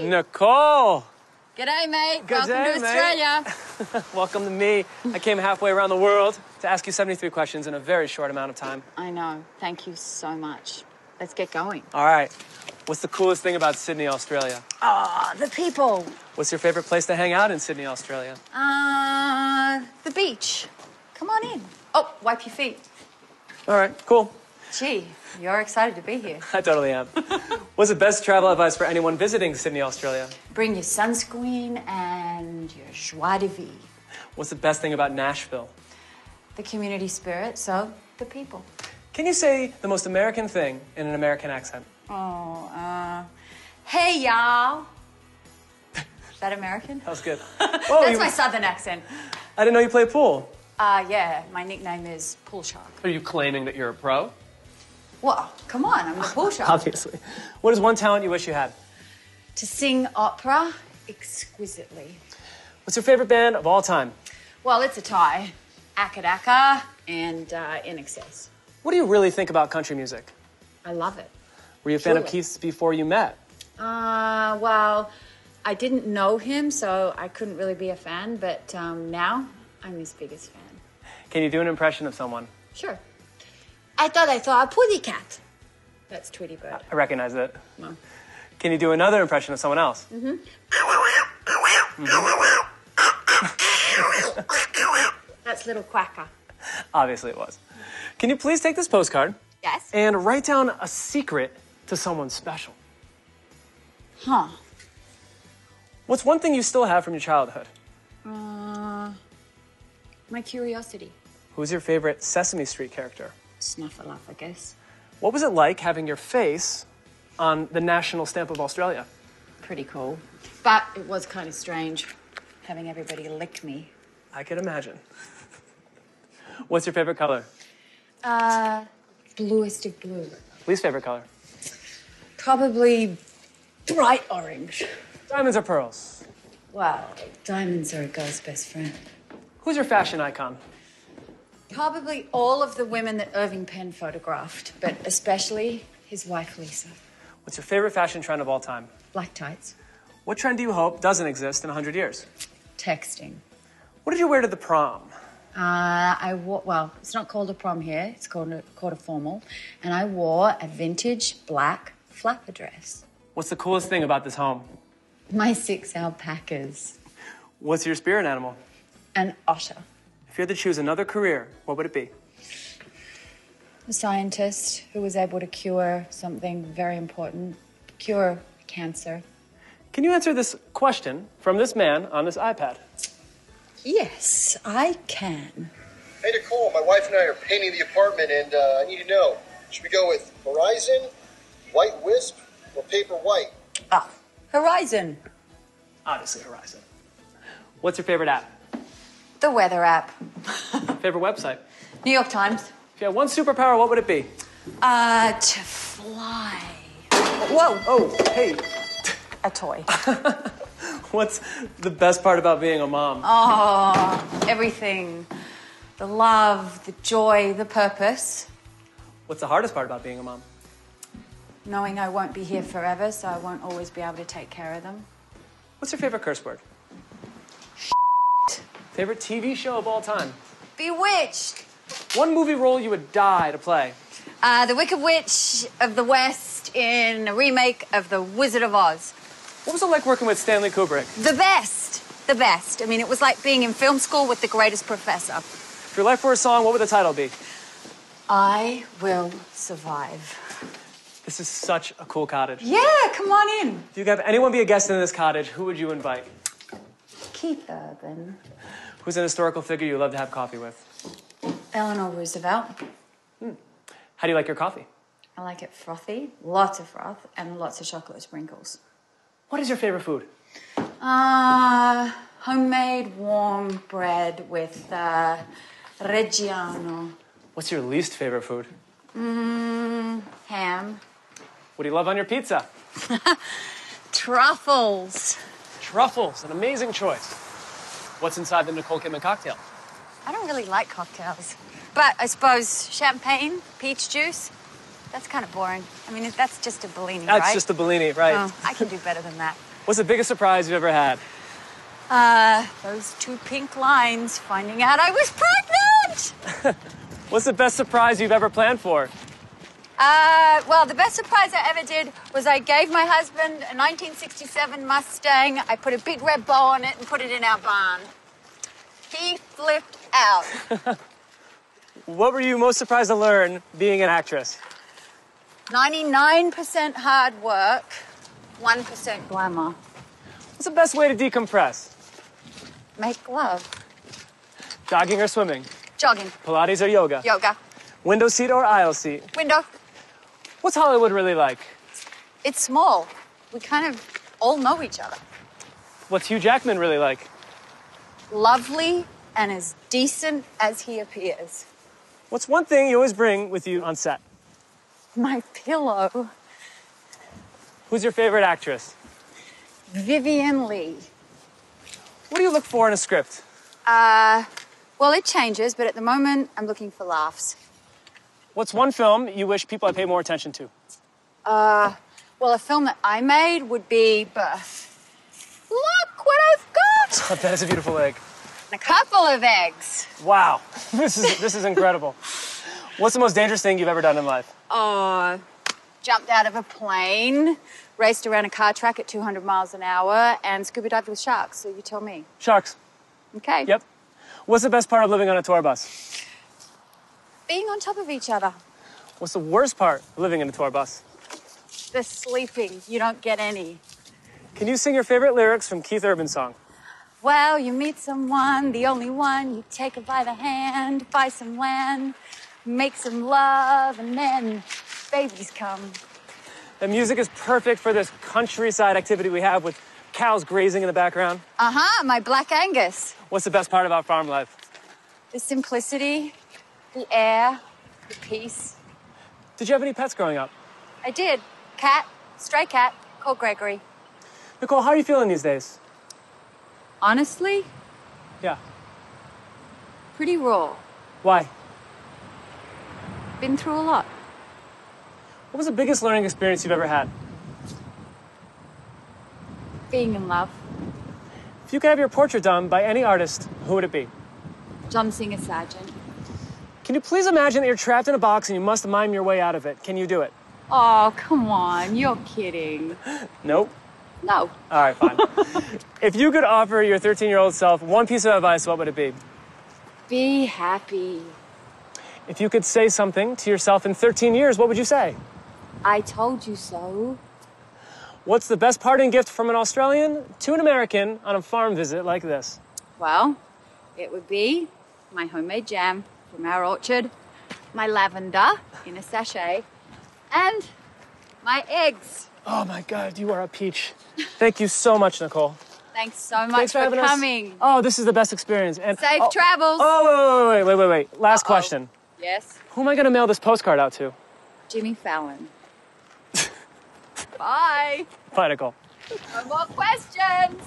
Nicole! G'day, mate. Good Welcome day, to mate. Australia. Welcome to me. I came halfway around the world to ask you 73 questions in a very short amount of time. I know. Thank you so much. Let's get going. All right. What's the coolest thing about Sydney, Australia? Oh, the people. What's your favorite place to hang out in Sydney, Australia? The beach. Come on in. Oh, wipe your feet. All right, cool. Gee, you're excited to be here. I totally am. What's the best travel advice for anyone visiting Sydney, Australia? Bring your sunscreen and your joie de vivre. What's the best thing about Nashville? The community spirit, so the people. Can you say the most American thing in an American accent? Oh, hey, y'all. Is that American? That was good. That's my southern accent. I didn't know you played pool. Yeah, my nickname is Pool Shark. Are you claiming that you're a pro? Well, come on, I'm the pool shark. Obviously. What is one talent you wish you had? To sing opera exquisitely. What's your favorite band of all time? Well, it's a tie. Akadaka and In Excess. What do you really think about country music? I love it. Were you a fan of Truly. Keith's before you met? Well, I didn't know him, so I couldn't really be a fan, but now I'm his biggest fan. Can you do an impression of someone? Sure. I thought I saw a pussycat. That's Tweety Bird. I recognize it. No. Can you do another impression of someone else? That's Little Quacker. Obviously it was. Can you please take this postcard Yes? and write down a secret to someone special? Huh. What's one thing you still have from your childhood? My curiosity. Who's your favorite Sesame Street character? Snuffleupagus, I guess. What was it like having your face on the national stamp of Australia? Pretty cool. But it was kind of strange having everybody lick me. I could imagine. What's your favorite color? Bluest of blue. Least favorite color? Probably bright orange. Diamonds or pearls? Well, diamonds are a girl's best friend. Who's your fashion icon? Probably all of the women that Irving Penn photographed, but especially his wife, Lisa. What's your favorite fashion trend of all time? Black tights. What trend do you hope doesn't exist in 100 years? Texting. What did you wear to the prom? I wore, well, it's not called a prom here. It's called a formal. And I wore a vintage black flapper dress. What's the coolest thing about this home? My 6 alpacas. What's your spirit animal? An otter. If you had to choose another career, what would it be? A scientist who was able to cure something very important. Cure cancer. Can you answer this question from this man on this iPad? Yes, I can. Hey, Nicole, my wife and I are painting the apartment, and I need to know, should we go with Horizon, White Wisp, or Paper White? Ah, Horizon. Obviously Horizon. What's your favorite app? The weather app. Favorite website? New York Times. If you had one superpower, what would it be? To fly. Whoa. Oh, hey. A toy. What's the best part about being a mom? Oh, everything. The love, the joy, the purpose. What's the hardest part about being a mom? Knowing I won't be here forever, so I won't always be able to take care of them. What's your favorite curse word? Favorite TV show of all time? Bewitched. One movie role you would die to play? The Wicked Witch of the West in a remake of The Wizard of Oz. What was it like working with Stanley Kubrick? The best. The best. I mean, it was like being in film school with the greatest professor. If your life were a song, what would the title be? I Will Survive. This is such a cool cottage. Yeah, come on in. If you could have anyone be a guest in this cottage, who would you invite? Keith Urban. Who's an historical figure you love to have coffee with? Eleanor Roosevelt. How do you like your coffee? I like it frothy, lots of froth, and lots of chocolate sprinkles. What is your favorite food? Homemade warm bread with Reggiano. What's your least favorite food? Ham. What do you love on your pizza? Truffles. Truffles, an amazing choice. What's inside the Nicole Kidman cocktail? I don't really like cocktails. But I suppose champagne, peach juice, that's kind of boring. I mean, that's just a Bellini, right? That's just a Bellini, right? Oh, I can do better than that. What's the biggest surprise you've ever had? Those 2 pink lines finding out I was pregnant. What's the best surprise you've ever planned for? Well, the best surprise I ever did was I gave my husband a 1967 Mustang. I put a big red bow on it and put it in our barn. He flipped out. What were you most surprised to learn being an actress? 99% hard work, 1% glamour. What's the best way to decompress? Make love. Jogging or swimming? Jogging. Pilates or yoga? Yoga. Window seat or aisle seat? Window. What's Hollywood really like? It's small. We kind of all know each other. What's Hugh Jackman really like? Lovely and as decent as he appears. What's one thing you always bring with you on set? My pillow. Who's your favorite actress? Vivian Lee. What do you look for in a script? Well, it changes, but at the moment, I'm looking for laughs. What's one film you wish people had paid more attention to? Well, a film that I made would be Birth. Look what I've got! That is a beautiful egg. And a couple of eggs. Wow, this is incredible. What's the most dangerous thing you've ever done in life? Jumped out of a plane, raced around a car track at 200 miles an hour, and scuba dived with sharks, so you tell me. Sharks. Okay. Yep. What's the best part of living on a tour bus? Being on top of each other. What's the worst part of living in a tour bus? The sleeping. You don't get any. Can you sing your favorite lyrics from Keith Urban's song? Well, you meet someone, the only one, you take her by the hand, buy some land, make some love, and then babies come. The music is perfect for this countryside activity we have with cows grazing in the background. My Black Angus. What's the best part about farm life? The simplicity, the air, the peace. Did you have any pets growing up? I did. Cat, stray cat, called Gregory. Nicole, how are you feeling these days? Honestly, Yeah. pretty raw. Why? Been through a lot. What was the biggest learning experience you've ever had? Being in love. If you could have your portrait done by any artist, who would it be? John Singer Sargent. Can you please imagine that you're trapped in a box and you must mime your way out of it? Can you do it? Oh, come on. You're kidding. Nope. No. All right, fine. If you could offer your 13-year-old self one piece of advice, what would it be? Be happy. If you could say something to yourself in 13 years, what would you say? I told you so. What's the best parting gift from an Australian to an American on a farm visit like this? Well, it would be my homemade jam from our orchard, my lavender in a sachet, and my eggs. Oh my God, you are a peach. Thank you so much, Nicole. Thanks so much Thanks for having us. coming. Oh, this is the best experience. And Safe travels. Oh, wait. Last question. Yes, Who am I gonna mail this postcard out to? Jimmy Fallon. Bye. Bye, Nicole. No more questions.